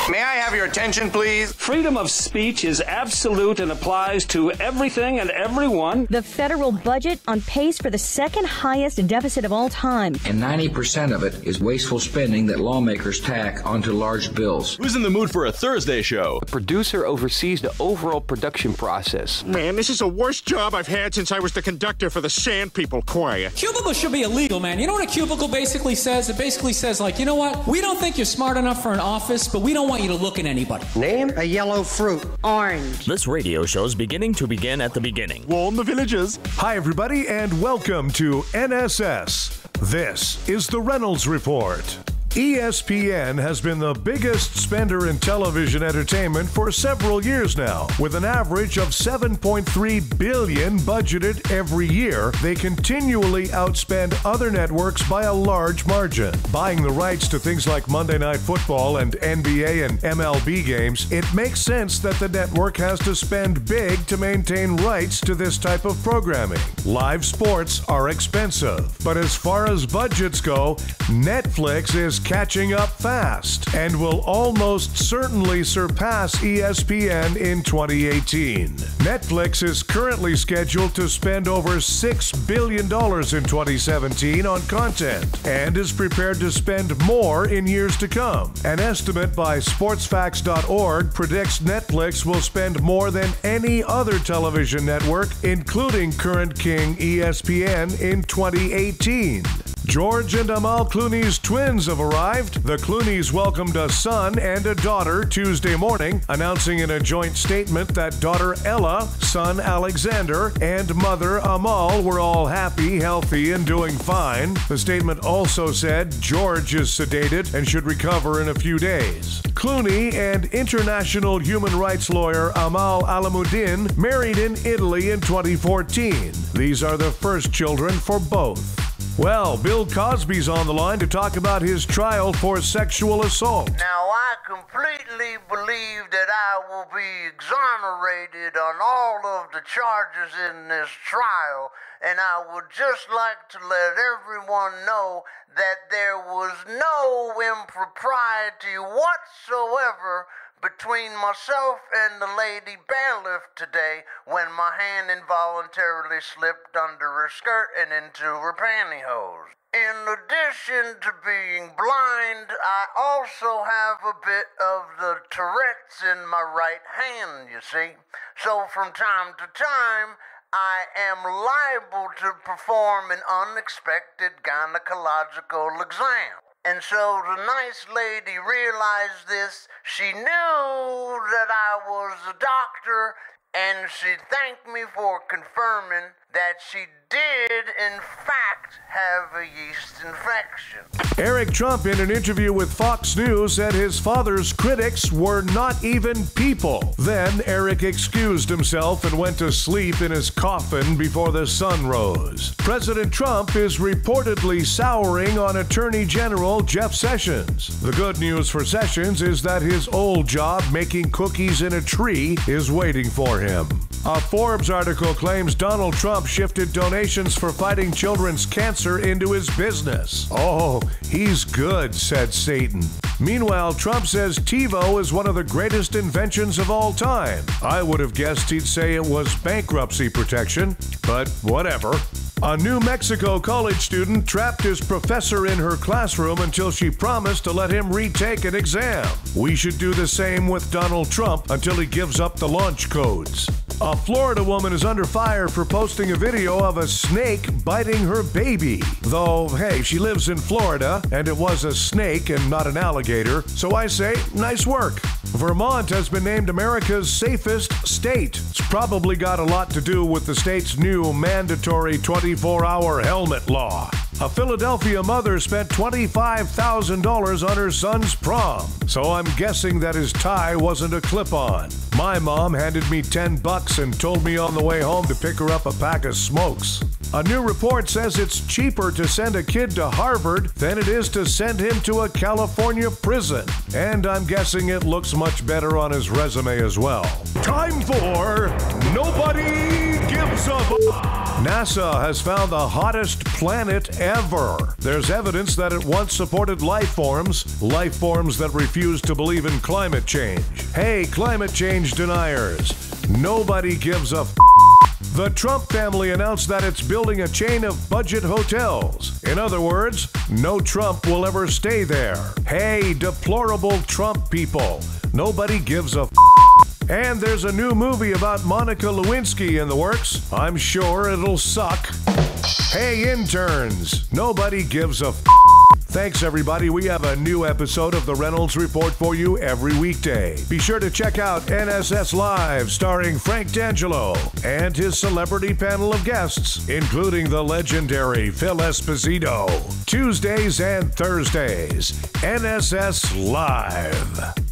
May I have your attention, please? Freedom of speech is absolute and applies to everything and everyone. The federal budget on pace for the second highest deficit of all time. And 90% of it is wasteful spending that lawmakers tack onto large bills. Who's in the mood for a Thursday show? The producer oversees the overall production process. Man, this is the worst job I've had since I was the conductor for the Sand People Choir. Cubicle should be illegal, man. You know what a cubicle basically says? It basically says, like, you know what? We don't think you're smart enough for an office, but we don't want you to look at anybody. Name a yellow fruit. Orange. This radio show's beginning to begin at the beginning. Warn the villagers. Hi, everybody, and welcome to NSS. This is the Reynolds Report. ESPN has been the biggest spender in television entertainment for several years now. With an average of $7.3 billion budgeted every year, they continually outspend other networks by a large margin. Buying the rights to things like Monday Night Football and NBA and MLB games, it makes sense that the network has to spend big to maintain rights to this type of programming. Live sports are expensive, but as far as budgets go, Netflix is catching up fast and will almost certainly surpass ESPN in 2018. Netflix is currently scheduled to spend over $6 billion in 2017 on content and is prepared to spend more in years to come. An estimate by sportsfacts.org predicts Netflix will spend more than any other television network, including current king ESPN, in 2018. George and Amal Clooney's twins have arrived. The Clooneys welcomed a son and a daughter Tuesday morning, announcing in a joint statement that daughter Ella, son Alexander, and mother Amal were all happy, healthy, and doing fine. The statement also said George is sedated and should recover in a few days. Clooney and international human rights lawyer Amal Alamuddin married in Italy in 2014. These are the first children for both. Well, Bill Cosby's on the line to talk about his trial for sexual assault. Now, I completely believe that I will be exonerated on all of the charges in this trial, and I would just like to let everyone know that there was no impropriety whatsoever between myself and the lady bailiff today when my hand involuntarily slipped under her skirt and into her pantyhose. In addition to being blind, I also have a bit of the Tourette's in my right hand, you see. So from time to time, I am liable to perform an unexpected gynecological exam. And so the nice lady realized this. She knew that I was a doctor, and she thanked me for confirming that she did, in fact, have a yeast infection. Eric Trump, in an interview with Fox News, said his father's critics were not even people. Then Eric excused himself and went to sleep in his coffin before the sun rose. President Trump is reportedly souring on Attorney General Jeff Sessions. The good news for Sessions is that his old job making cookies in a tree is waiting for him. A Forbes article claims Donald Trump shifted donations for fighting children's cancer into his business. Oh, he's good, said Satan. Meanwhile, Trump says TiVo is one of the greatest inventions of all time. I would have guessed he'd say it was bankruptcy protection, but whatever. A New Mexico college student trapped his professor in her classroom until she promised to let him retake an exam. We should do the same with Donald Trump until he gives up the launch codes. A Florida woman is under fire for posting a video of a snake biting her baby. Though, hey, she lives in Florida, and it was a snake and not an alligator, so I say, nice work. Vermont has been named America's safest state. It's probably got a lot to do with the state's new mandatory 24-hour helmet law. A Philadelphia mother spent $25,000 on her son's prom, so I'm guessing that his tie wasn't a clip-on. My mom handed me $10 and told me on the way home to pick her up a pack of smokes. A new report says it's cheaper to send a kid to Harvard than it is to send him to a California prison. And I'm guessing it looks much better on his resume as well. Time for Nobody Gives a NASA has found the hottest planet ever. There's evidence that it once supported life forms that refuse to believe in climate change. Hey, climate change deniers, nobody gives a The Trump family announced that it's building a chain of budget hotels. In other words, no Trump will ever stay there. Hey, deplorable Trump people, nobody gives a And there's a new movie about Monica Lewinsky in the works. I'm sure it'll suck. Hey, interns, nobody gives a Thanks, everybody. We have a new episode of the Reynolds Report for you every weekday. Be sure to check out NSS Live, starring Frank D'Angelo and his celebrity panel of guests, including the legendary Phil Esposito. Tuesdays and Thursdays, NSS Live.